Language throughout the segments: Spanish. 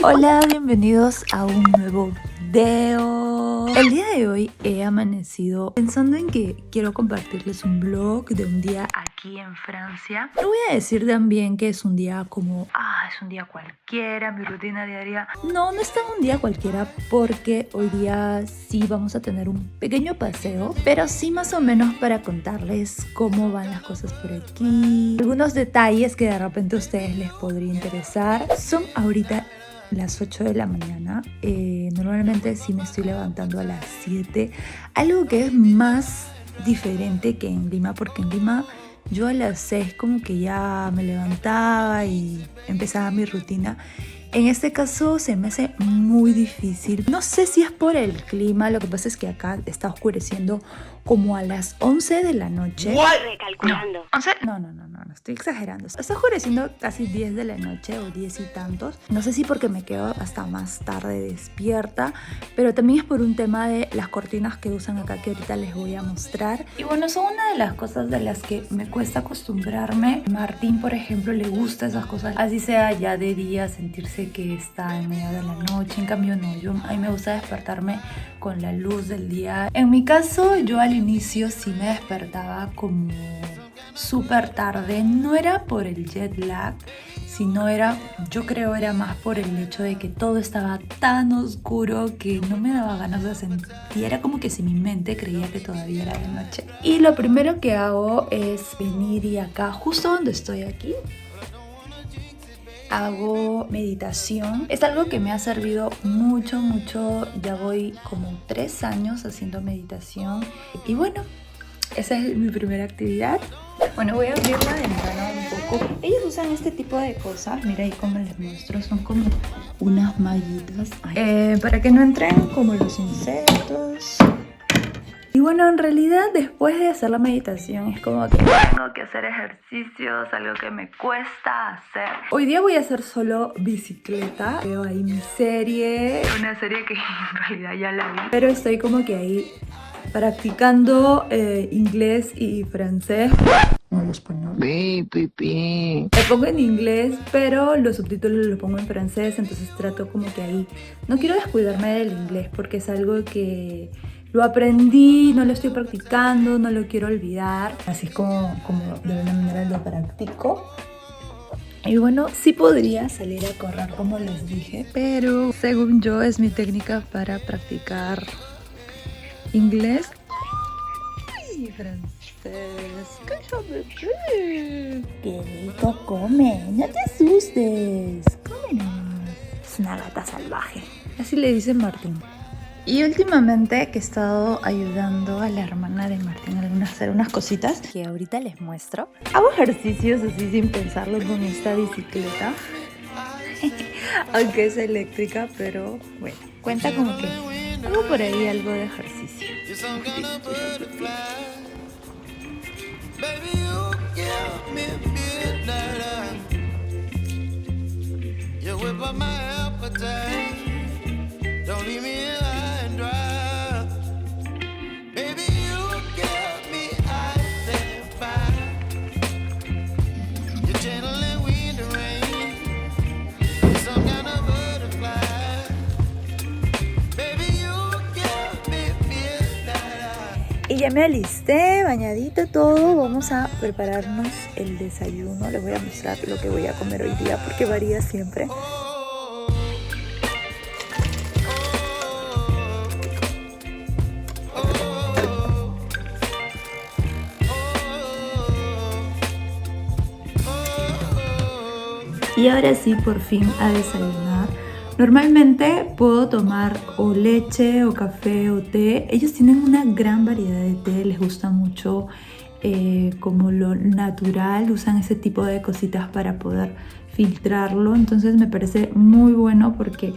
Hola, bienvenidos a un nuevo video. El día de hoy he amanecido pensando en que quiero compartirles un vlog de un día aquí en Francia. No voy a decir también que es un día como, es un día cualquiera, mi rutina diaria. No es tan un día cualquiera porque hoy día sí vamos a tener un pequeño paseo, pero sí más o menos para contarles cómo van las cosas por aquí. Algunos detalles que de repente a ustedes les podría interesar. Son ahorita las 8 de la mañana. Normalmente sí me estoy levantando a las 7. Algo que es más diferente que en Lima, porque en Lima yo a las 6 como que ya me levantaba y empezaba mi rutina. En este caso se me hace muy difícil. No sé si es por el clima, lo que pasa es que acá está oscureciendo como a las 11 de la noche. Recalculando. No, estoy exagerando. Está oscureciendo casi 10 de la noche o 10 y tantos. No sé si porque me quedo hasta más tarde despierta, pero también es por un tema de las cortinas que usan acá que ahorita les voy a mostrar. Y bueno, son una de las cosas de las que me cuesta acostumbrarme. Martín, por ejemplo, le gusta esas cosas, así sea ya de día, sentirse que está en medio de la noche. En cambio no, a mí me gusta despertarme con la luz del día. En mi caso, yo al inicio sí me despertaba como súper tarde. No era por el jet lag, sino yo creo era más por el hecho de que todo estaba tan oscuro que no me daba ganas de sentir. Era como que si mi mente creía que todavía era de noche. Y lo primero que hago es venir y acá, justo donde estoy aquí, hago meditación. Es algo que me ha servido mucho. Ya voy como 3 años haciendo meditación. Y bueno, esa es mi primera actividad. Bueno, voy a abrir la ventana un poco. Ellos usan este tipo de cosas. Mira ahí como les muestro. Son como unas mallitas. Para que no entren como los insectos. Y bueno, en realidad después de hacer la meditación es como que tengo que hacer ejercicios, algo que me cuesta hacer. Hoy día voy a hacer solo bicicleta. Veo ahí mi serie, una serie que en realidad ya la vi, pero estoy como que ahí practicando inglés y francés. No, el español. Me pongo en inglés, pero los subtítulos los pongo en francés, entonces trato como que ahí. No quiero descuidarme del inglés porque es algo que lo aprendí, no lo estoy practicando, no lo quiero olvidar. Así es como de alguna manera lo practico. Y bueno, sí podría salir a correr como les dije, pero según yo es mi técnica para practicar inglés y francés. ¡Cállate! ¡Qué rico come! ¡No te asustes! ¡Come nomás! Es una gata salvaje. Así le dice Martín. Y últimamente que he estado ayudando a la hermana de Martín a hacer unas cositas que ahorita les muestro. Hago ejercicios así sin pensarlo con esta bicicleta. Aunque es eléctrica, pero bueno, cuenta como que hago por ahí algo de ejercicio. Y ya me alisté, bañadito todo. Vamos a prepararnos el desayuno. Les voy a mostrar lo que voy a comer hoy día porque varía siempre. Y ahora sí, por fin a desayunar. Normalmente puedo tomar o leche o café o té. Ellos tienen una gran variedad de té, les gusta mucho como lo natural. Usan ese tipo de cositas para poder filtrarlo. Entonces me parece muy bueno porque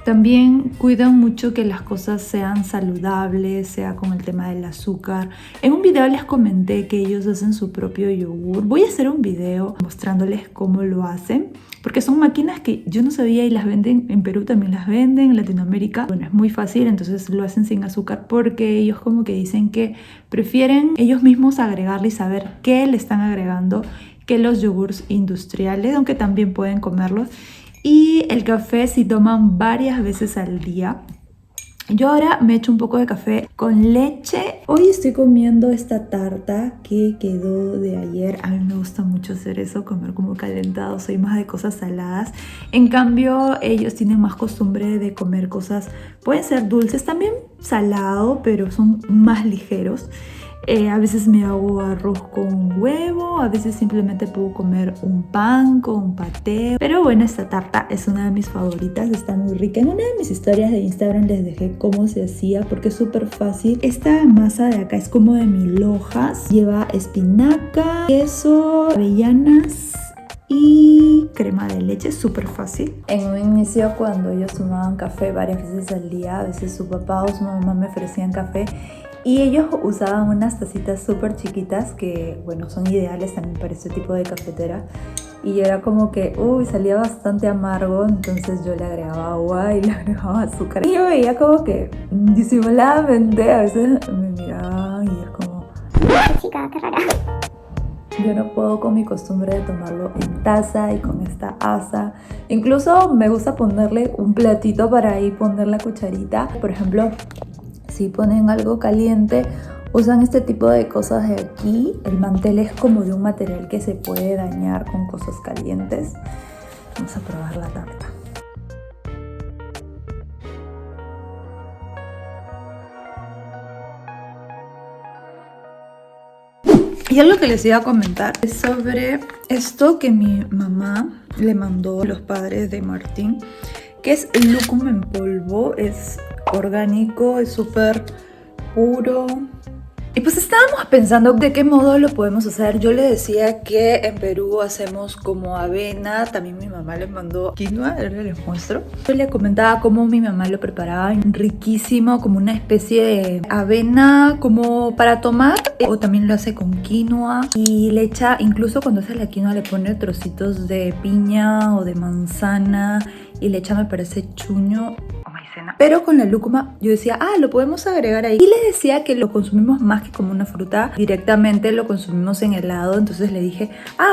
también cuidan mucho que las cosas sean saludables, sea con el tema del azúcar. En un video les comenté que ellos hacen su propio yogur. Voy a hacer un video mostrándoles cómo lo hacen, porque son máquinas que yo no sabía y las venden en Perú, también las venden en Latinoamérica. Bueno, es muy fácil, entonces lo hacen sin azúcar porque ellos como que dicen que prefieren ellos mismos agregarle y saber qué le están agregando que los yogurts industriales, aunque también pueden comerlos. Y el café si toman varias veces al día. Yo ahora me echo un poco de café con leche. Hoy estoy comiendo esta tarta que quedó de ayer. A mí me gusta mucho hacer eso, comer como calentado. Soy más de cosas saladas. En cambio, ellos tienen más costumbre de comer cosas, pueden ser dulces, también salado, pero son más ligeros. A veces me hago arroz con huevo, a veces simplemente puedo comer un pan con un paté. Pero bueno, esta tarta es una de mis favoritas, está muy rica. En una de mis historias de Instagram les dejé cómo se hacía porque es súper fácil. Esta masa de acá es como de 1000 hojas, lleva espinaca, queso, avellanas y crema de leche, súper fácil. En un inicio, cuando ellos tomaban café varias veces al día, a veces su papá o su mamá me ofrecían café y ellos usaban unas tacitas súper chiquitas que, bueno, son ideales también para este tipo de cafetera. Y era como que, salía bastante amargo, entonces yo le agregaba agua y le agregaba azúcar. Y yo veía como que disimuladamente, a veces me miraban y es como... chica, qué rara. Yo no puedo con mi costumbre de tomarlo en taza y con esta asa. Incluso me gusta ponerle un platito para ahí poner la cucharita. Por ejemplo, si ponen algo caliente, usan este tipo de cosas de aquí. El mantel es como de un material que se puede dañar con cosas calientes. Vamos a probar la tarta. Y algo que les iba a comentar es sobre esto que mi mamá le mandó a los padres de Martín, que es lúcuma en polvo. Es orgánico, es súper puro. Y pues estábamos pensando de qué modo lo podemos hacer. Yo le decía que en Perú hacemos como avena, también mi mamá le mandó quinoa, ahora les muestro. Yo le comentaba cómo mi mamá lo preparaba, riquísimo, como una especie de avena como para tomar, o también lo hace con quinoa y le echa, incluso cuando hace la quinoa le pone trocitos de piña o de manzana y le echa, me parece, chuño. Pero con la lúcuma yo decía, lo podemos agregar ahí. Y le decía que lo consumimos más que como una fruta, directamente lo consumimos en helado. Entonces le dije,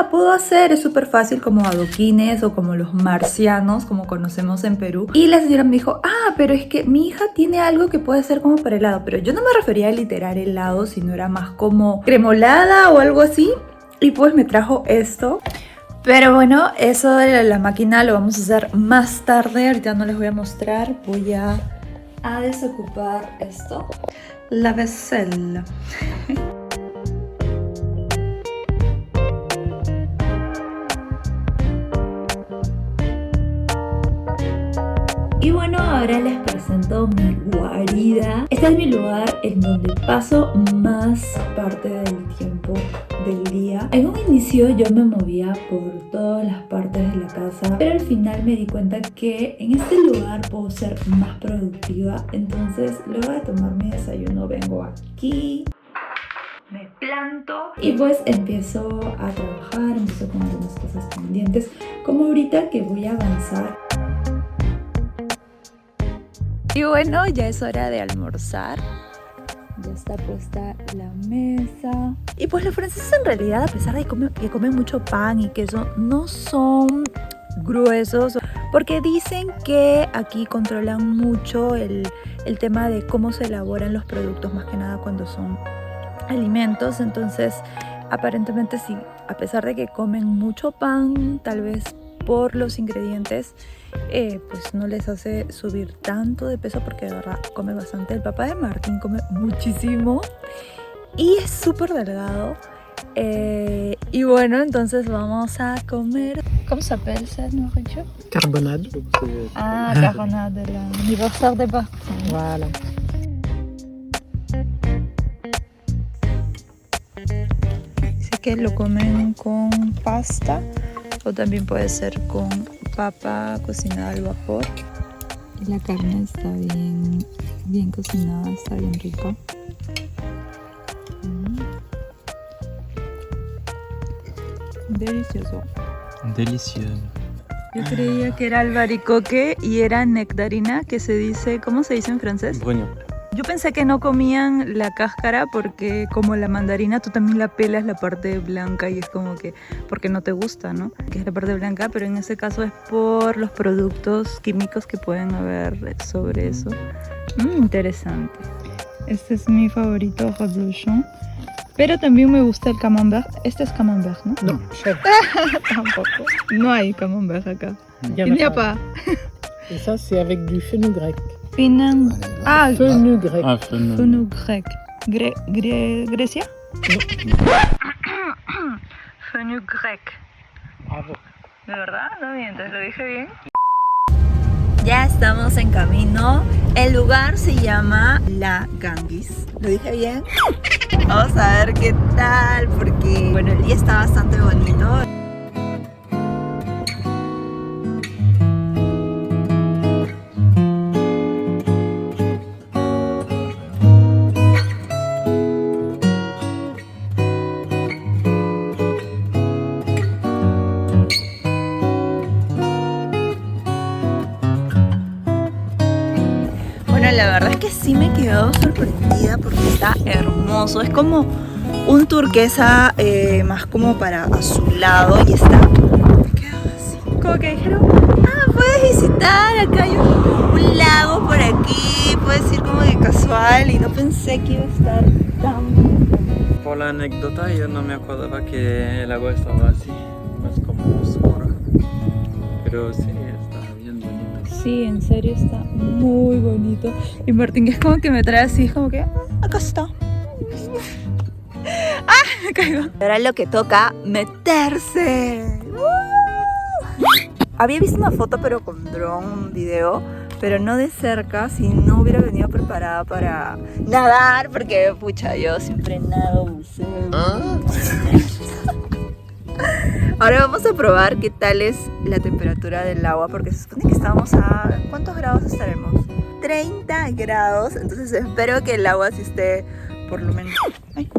puedo hacer, es súper fácil, como adoquines o como los marcianos, como conocemos en Perú. Y la señora me dijo, pero es que mi hija tiene algo que puede ser como para helado. Pero yo no me refería a literal helado, sino era más como cremolada o algo así. Y pues me trajo esto. Pero bueno, eso de la máquina lo vamos a hacer más tarde. Ahorita no les voy a mostrar. Voy a desocupar esto. La vaisselle. Y bueno, ahora les presento mi guarida. Este es mi lugar en donde paso más parte del tiempo del día. En un inicio yo me movía por todas las partes de la casa, pero al final me di cuenta que en este lugar puedo ser más productiva. Entonces, luego de tomar mi desayuno, vengo aquí, me planto y pues empiezo a trabajar, empiezo con algunas cosas pendientes, como ahorita que voy a avanzar. Y bueno, ya es hora de almorzar. Ya está puesta la mesa. Y pues los franceses en realidad, a pesar de que comen mucho pan y queso, no son gruesos, porque dicen que aquí controlan mucho el tema de cómo se elaboran los productos, más que nada cuando son alimentos. Entonces, aparentemente sí, a pesar de que comen mucho pan, tal vez por los ingredientes, pues no les hace subir tanto de peso, porque de verdad come bastante. El papá de Martín come muchísimo y es súper delgado. Y bueno, entonces vamos a comer. ¿Cómo se llama esa nourriture? Carbonade. Carbonade, l'anniversaire de Martín. Voilà. Dice que lo comen con pasta o también puede ser con papa cocinada al vapor. Y la carne está bien cocinada, está bien rica. Delicioso. Delicioso. Yo creía que era albaricoque y era nectarina, que se dice, ¿cómo se dice en francés? Brugnon. Yo pensé que no comían la cáscara porque como la mandarina tú también la pelas la parte blanca y es como que porque no te gusta, ¿no? Que es la parte blanca, pero en ese caso es por los productos químicos que pueden haber sobre eso. Interesante. Este es mi favorito, Reblochon. Pero también me gusta el camembert. Este es camembert, ¿no? Non, chèvre. Tampoco. No hay camembert acá. Il Il n'y a pas. Et ça, c'est avec du fenugrec. Fenugrec. Ah, fenugrec. Fenugrec. ¿Grecia? Fenugrec. Bravo. ¿De verdad? No mientes, ¿lo dije bien? Ya estamos en camino. El lugar se llama La Ganguis. ¿Lo dije bien? Vamos a ver qué tal, porque bueno, el día está bastante bonito. Bueno, la verdad es que sí me quedo sorprendida porque está hermoso. Es como un turquesa más como para azulado y está... Me quedo así. Como que dijeron, puedes visitar, acá hay un lago por aquí, puedes ir como de casual y no pensé que iba a estar tan bonito. Por la anécdota, yo no me acordaba que el agua estaba así, más como oscura. Pero sí, está bien bonito. Sí, en serio está muy bonito. Y Martín es como que me trae así, es como que, acá está. Me caigo. Ahora lo que toca, meterse. Había visto una foto pero con dron, un video, pero no de cerca, si no hubiera venido preparada para nadar, porque pucha, yo siempre nado, buceo. Ahora vamos a probar qué tal es la temperatura del agua, porque se supone que estamos a... ¿Cuántos grados estaremos? 30 grados, entonces espero que el agua sí esté por lo menos... ¡Ay!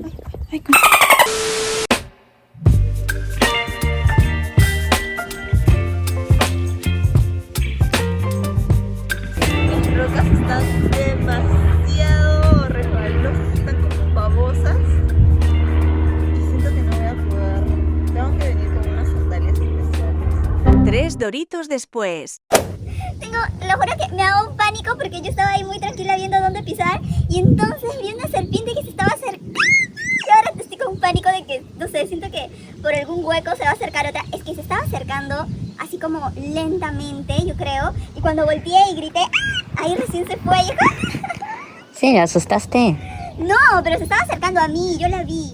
Las rocas están demasiado resbalosas, están como babosas. Y siento que no voy a poder. Tengo que venir con unas sandalias especiales. 3 Doritos después. Lo juro que me daba un pánico porque yo estaba ahí muy tranquila viendo dónde pisar y entonces vi una serpiente que se estaba acercando y ahora estoy con un pánico de que, no sé, siento que por algún hueco se va a acercar otra. Es que se estaba acercando así como lentamente, yo creo, y cuando volteé y grité, ahí recién se fue. Sí, ¿me asustaste? No, pero se estaba acercando a mí, yo la vi.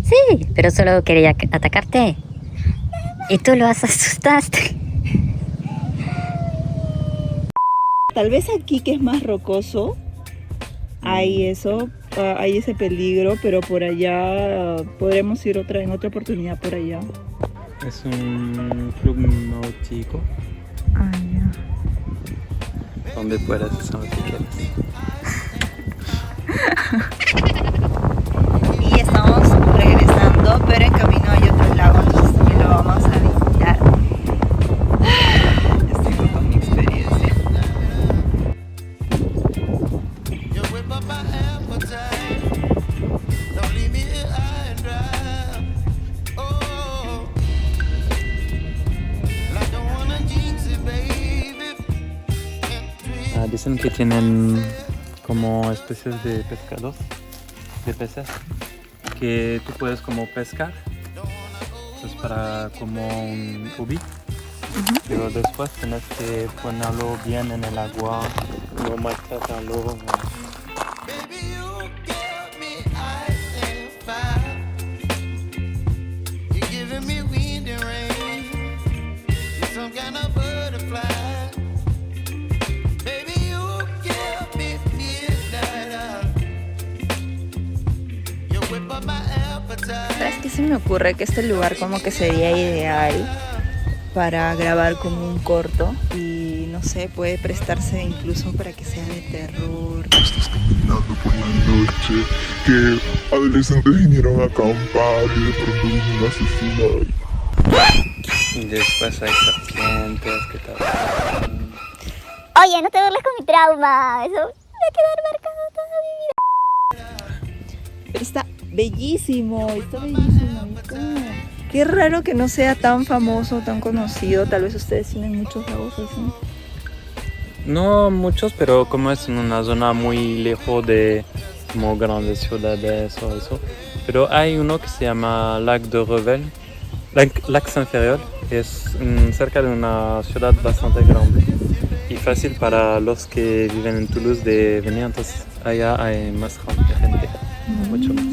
Sí, pero solo quería atacarte. Y tú lo asustaste. Tal vez aquí que es más rocoso, hay eso, hay ese peligro, pero por allá podremos ir en otra oportunidad por allá. Es un club náutico Ya. donde puedes hacer lo que quieras. Y estamos regresando, pero en camino hay otro lago, entonces también lo vamos a visitar. Estoy con mi experiencia. Dicen que tienen como especies de pescados, de peces, que tú puedes como pescar. Es para como un ubi. Pero después tienes que ponerlo bien en el agua, no maltratarlo. ¿Sabes qué se me ocurre? Que este lugar como que sería ideal para grabar como un corto y no sé, puede prestarse incluso para que sea de terror. Estás caminando por la noche, que adolescentes vinieron a acampar y de pronto vino un asesino. Y después hay serpientes que te atacan. Oye, no te burles con mi trauma, eso me va a quedar marcado todavía. Pero está bellísimo, está bellísimo. Qué raro que no sea tan famoso, tan conocido. Tal vez ustedes tienen muchos lagos así. No muchos, pero como es en una zona muy lejos de como grandes ciudades o eso. Pero hay uno que se llama Lac de Revel, Lac Saint-Ferréol, es cerca de una ciudad bastante grande y fácil para los que viven en Toulouse de venir, entonces allá hay más gente, mucho más.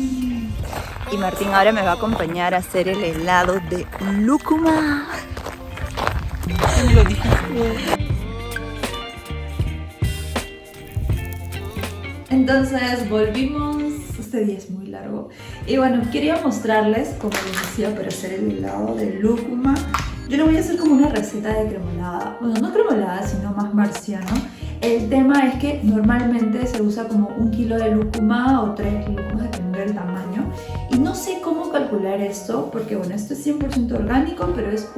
Y Martín ahora me va a acompañar a hacer el helado de lúcuma. Lo dije. Entonces volvimos, este día es muy largo y bueno, quería mostrarles, como les decía, para hacer el helado de lúcuma. Yo le voy a hacer como una receta de cremolada, bueno, no cremolada, sino más marciano. El tema es que normalmente se usa como 1 kilo de lúcuma o 3 lúcumas, dependiendo del tamaño. Y no sé cómo calcular esto, porque bueno, esto es 100% orgánico, pero es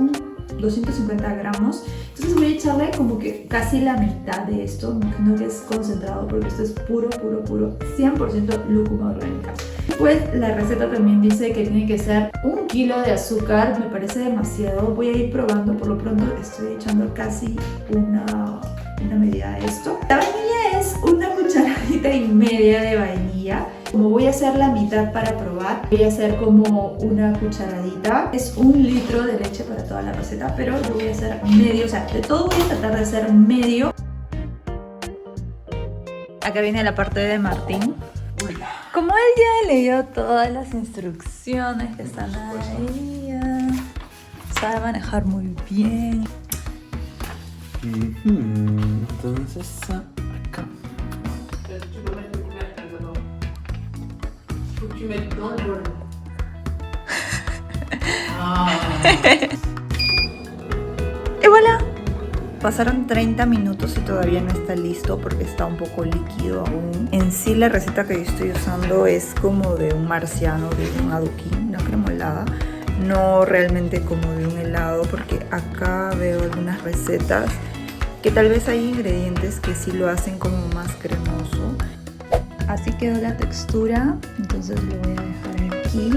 250 gramos. Entonces voy a echarle como que casi la mitad de esto, no que es concentrado, porque esto es puro, 100% lúcuma orgánica. Pues la receta también dice que tiene que ser 1 kilo de azúcar, me parece demasiado. Voy a ir probando, por lo pronto estoy echando casi una medida de esto. La vainilla es 1,5 cucharadas de vainilla. Como voy a hacer la mitad para probar, voy a hacer como 1 cucharadita. Es 1 litro de leche para toda la receta, pero yo voy a hacer medio, o sea, de todo voy a tratar de hacer medio. Acá viene la parte de Martín. Como él ya leyó todas las instrucciones que están ahí, sabe manejar muy bien. Entonces acá. Y voilà. Pasaron 30 minutos y todavía no está listo porque está un poco líquido aún. En sí la receta que yo estoy usando es como de un marciano, de un adoquín, una cremolada. No realmente como de un helado, porque acá veo algunas recetas que tal vez hay ingredientes que sí lo hacen como más cremoso. Así quedó la textura, entonces lo voy a dejar aquí.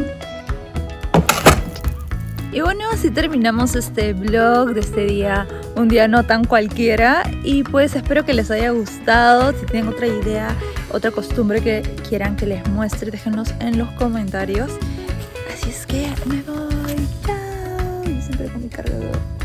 Y bueno, así terminamos este vlog de este día, un día no tan cualquiera. Y pues espero que les haya gustado. Si tienen otra idea, otra costumbre que quieran que les muestre, déjenlos en los comentarios. Así es que me voy, chao, yo siempre con mi cargador.